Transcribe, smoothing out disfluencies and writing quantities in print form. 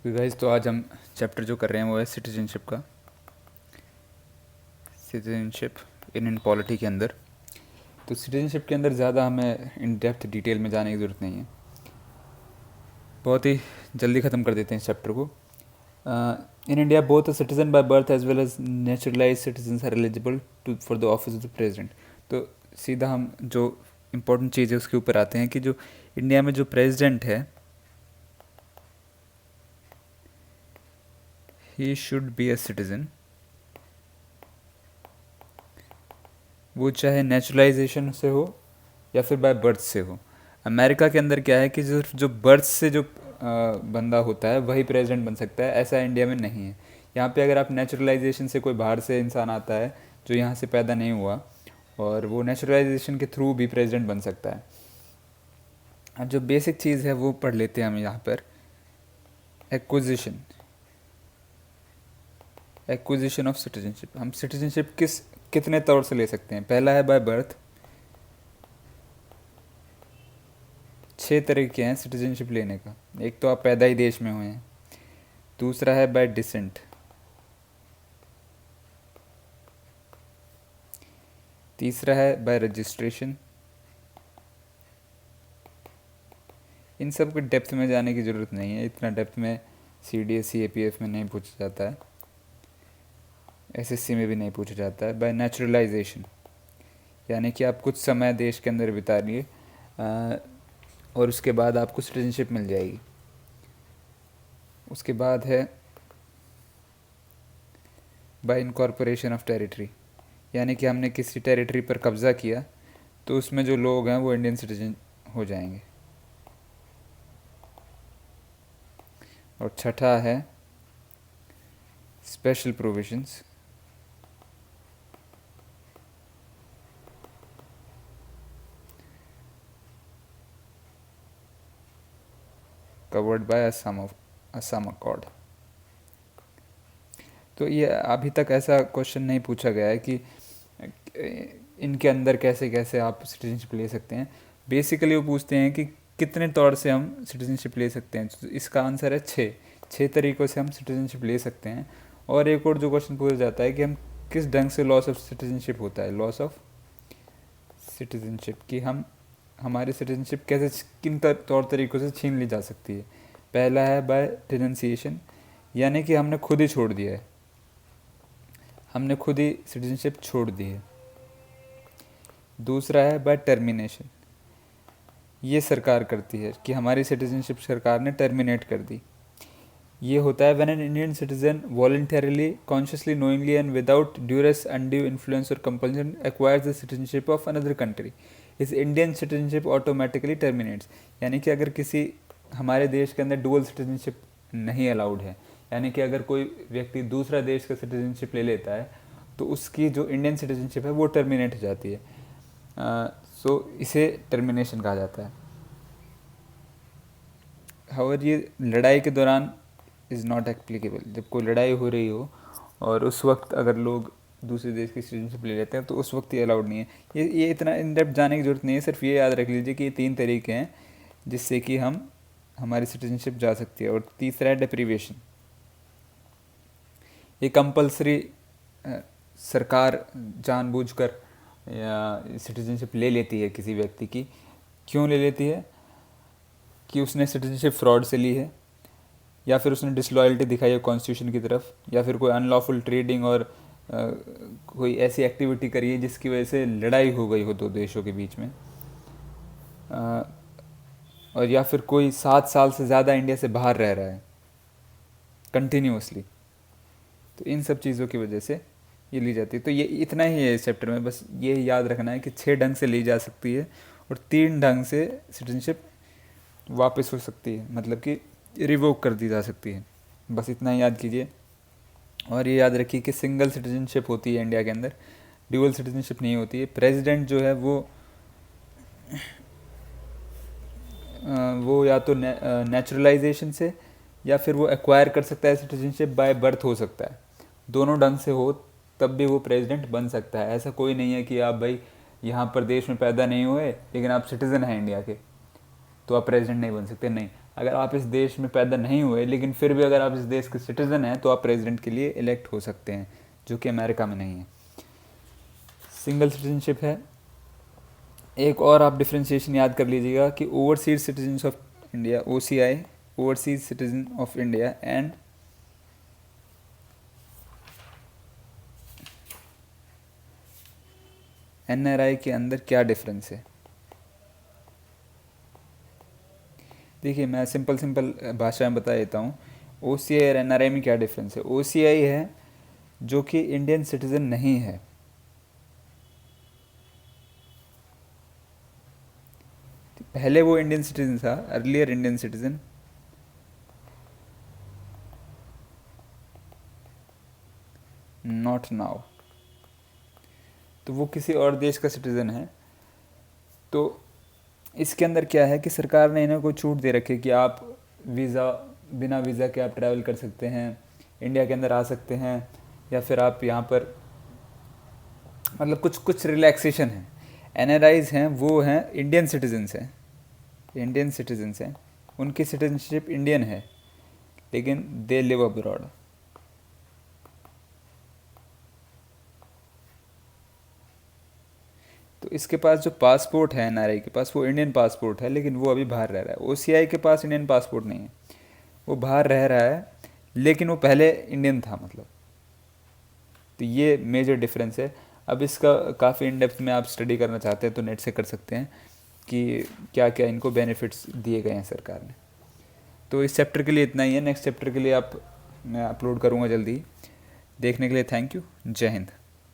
Guys, तो आज हम चैप्टर जो कर रहे हैं वो है सिटीजनशिप का। सिटीजनशिप इन पॉलिटी के अंदर। तो सिटीजनशिप के अंदर ज़्यादा हमें इन डेप्थ डिटेल में जाने की ज़रूरत नहीं है, बहुत ही जल्दी ख़त्म कर देते हैं इस चैप्टर को। In India both a citizen by birth as well as naturalize citizen are eligible to for the office of the president. तो सीधा हम जो इम्पोर्टेंट चीज़ है उसके ऊपर आते हैं कि जो इंडिया में जो प्रेजिडेंट है, he should be a citizen. वो चाहे नेचुरलाइजेशन से हो या फिर बाय बर्थ से हो। अमेरिका के अंदर क्या है कि सिर्फ जो बर्थ से जो बंदा होता है वही प्रेसिडेंट बन सकता है, ऐसा इंडिया में नहीं है। यहाँ पे अगर आप नेचुरलाइजेशन से, कोई बाहर से इंसान आता है जो यहाँ से पैदा नहीं हुआ, और वो नेचुरलाइजेशन के थ्रू भी प्रेसिडेंट बन सकता है। अब जो बेसिक चीज़ है वो पढ़ लेते हैं हम यहाँ पर। Acquisition, acquisition of citizenship. हम सिटीजनशिप कितने तौर से ले सकते हैं। पहला है बाय बर्थ। 6 तरीके हैं सिटीजनशिप लेने का। एक तो आप पैदा ही देश में हुए हैं। दूसरा है बाय डिसेंट। तीसरा है बाय रजिस्ट्रेशन। इन सब को डेप्थ में जाने की ज़रूरत नहीं है, इतना डेप्थ में CDSE APF में नहीं पूछा जाता है, SSC में भी नहीं पूछा जाता है। बाय नेचुरलाइजेशन, यानी कि आप कुछ समय देश के अंदर बिता लिए और उसके बाद आपको सिटीजनशिप मिल जाएगी। उसके बाद है बाय इनकॉर्पोरेशन ऑफ टेरिटरी, यानी कि हमने किसी टेरिटरी पर कब्ज़ा किया तो उसमें जो लोग हैं वो इंडियन सिटीजन हो जाएंगे। और छठा है special provisions, covered by Assam accord. तो ये अभी तक ऐसा क्वेश्चन नहीं पूछा गया है कि इनके अंदर कैसे कैसे आप सिटीजनशिप ले सकते हैं। बेसिकली वो पूछते हैं कि कितने तौर से हम सिटीजनशिप ले सकते हैं। तो इसका आंसर है 6 तरीक़ों से हम सिटीजनशिप ले सकते हैं। और एक और जो क्वेश्चन पूछा जाता है कि हम किस ढंग से लॉस ऑफ सिटीजनशिप होता है, लॉस ऑफ सिटीजनशिप, कि हम हमारी सिटीजनशिप कैसे किन तौर तरीक़ों से छीन ली जा सकती है। पहला है बाय डिनंसिएशन, यानी कि हमने खुद ही छोड़ दिया है, हमने खुद ही सिटीजनशिप छोड़ दी है। दूसरा है बाय टर्मिनेशन, ये सरकार करती है कि हमारी सिटीजनशिप सरकार ने टर्मिनेट कर दी। ये होता है when an Indian citizen voluntarily, consciously, knowingly and without duress, undue influence और compulsion acquires the citizenship of another country, इस इंडियन सिटीजनशिप ऑटोमेटिकली टर्मिनेट्स। यानी कि अगर किसी, हमारे देश के अंदर डुअल सिटीजनशिप नहीं अलाउड है, यानी कि अगर कोई व्यक्ति दूसरा देश का सिटीजनशिप ले लेता है तो उसकी जो इंडियन सिटीजनशिप है वो टर्मिनेट हो जाती है। सो इसे टर्मिनेशन कहा जाता है। हाउएवर ये लड़ाई के दौरान इज़ नॉट एप्लीकेबल। जब कोई लड़ाई हो रही हो और उस वक्त अगर लोग दूसरे देश की सिटीजनशिप ले लेते हैं तो उस वक्त ये अलाउड नहीं है। ये इतना इन डेप्थ जाने की ज़रूरत नहीं है, सिर्फ ये याद रख लीजिए कि ये 3 तरीके हैं जिससे कि हम हमारी सिटीजनशिप जा सकती है। और तीसरा है डेप्रीवेशन। ये कंपलसरी सरकार जानबूझकर या सिटीजनशिप ले लेती है किसी व्यक्ति की। क्यों ले लेती है? कि उसने सिटीजनशिप फ्रॉड से ली है, या फिर उसने डिसलॉयल्टी दिखाई है कॉन्स्टिट्यूशन की तरफ, या फिर कोई अनलॉफुल ट्रेडिंग और कोई ऐसी एक्टिविटी करी है जिसकी वजह से लड़ाई हो गई हो 2 देशों के बीच में, और या फिर कोई 7 साल से ज़्यादा इंडिया से बाहर रह रहा है कंटिन्यूसली। तो इन सब चीज़ों की वजह से ये ली जाती है। तो ये इतना ही है इस चैप्टर में, बस ये याद रखना है कि 6 ढंग से ली जा सकती है और 3 ढंग से सिटीजनशिप वापस हो सकती है, मतलब कि रिवोक कर दी जा सकती है। बस इतना ही याद कीजिए। और ये याद रखिए कि सिंगल सिटीजनशिप होती है इंडिया के अंदर, ड्यूअल सिटीजनशिप नहीं होती है। प्रेसिडेंट जो है वो या तो नेचुरलाइजेशन से या फिर वो एक्वायर कर सकता है सिटीजनशिप बाय बर्थ, हो सकता है। दोनों ढंग से हो तब भी वो प्रेसिडेंट बन सकता है। ऐसा कोई नहीं है कि आप भाई यहाँ पर देश में पैदा नहीं हुए लेकिन आप सिटीज़न हैं इंडिया के तो आप प्रेसिडेंट नहीं बन सकते, नहीं। अगर आप इस देश में पैदा नहीं हुए लेकिन फिर भी अगर आप इस देश के सिटीज़न हैं तो आप प्रेसिडेंट के लिए इलेक्ट हो सकते हैं, जो कि अमेरिका में नहीं है। सिंगल सिटीजनशिप है। एक और आप डिफ्रेंशिएशन याद कर लीजिएगा कि overseas citizen of India, OCI, overseas citizen of India, and NRI के अंदर क्या डिफरेंस है। देखिए मैं सिंपल भाषा में बता देता हूँ। OCI और NRI में क्या डिफरेंस है। OCI है जो कि इंडियन सिटीज़न नहीं है, पहले वो इंडियन सिटीज़न था, earlier Indian citizen, not now, तो वो किसी और देश का सिटीज़न है। तो इसके अंदर क्या है कि सरकार ने इन्हें कोई छूट दे रखी है कि आप वीज़ा, बिना वीज़ा के आप ट्रैवल कर सकते हैं, इंडिया के अंदर आ सकते हैं, या फिर आप यहाँ पर मतलब कुछ कुछ रिलैक्सेशन है। NRIs हैं वो हैं इंडियन सिटीजन्स हैं, इंडियन सिटीजन्स हैं, उनकी सिटीजनशिप इंडियन है लेकिन दे लिव अब्रॉड। तो इसके पास जो पासपोर्ट है NRI के पास वो इंडियन पासपोर्ट है, लेकिन वो अभी बाहर रह रहा है। OCI के पास इंडियन पासपोर्ट नहीं है, वो बाहर रह रहा है लेकिन वो पहले इंडियन था मतलब। तो ये मेजर डिफरेंस है। अब इसका काफ़ी इन डेप्थ में आप स्टडी करना चाहते हैं तो नेट से कर सकते हैं कि क्या क्या इनको बेनिफिट्स दिए गए हैं सरकार ने। तो इस चैप्टर के लिए इतना ही है। नेक्स्ट चैप्टर के लिए मैं अपलोड करूँगा जल्दी। देखने के लिए थैंक यू। जय हिंद।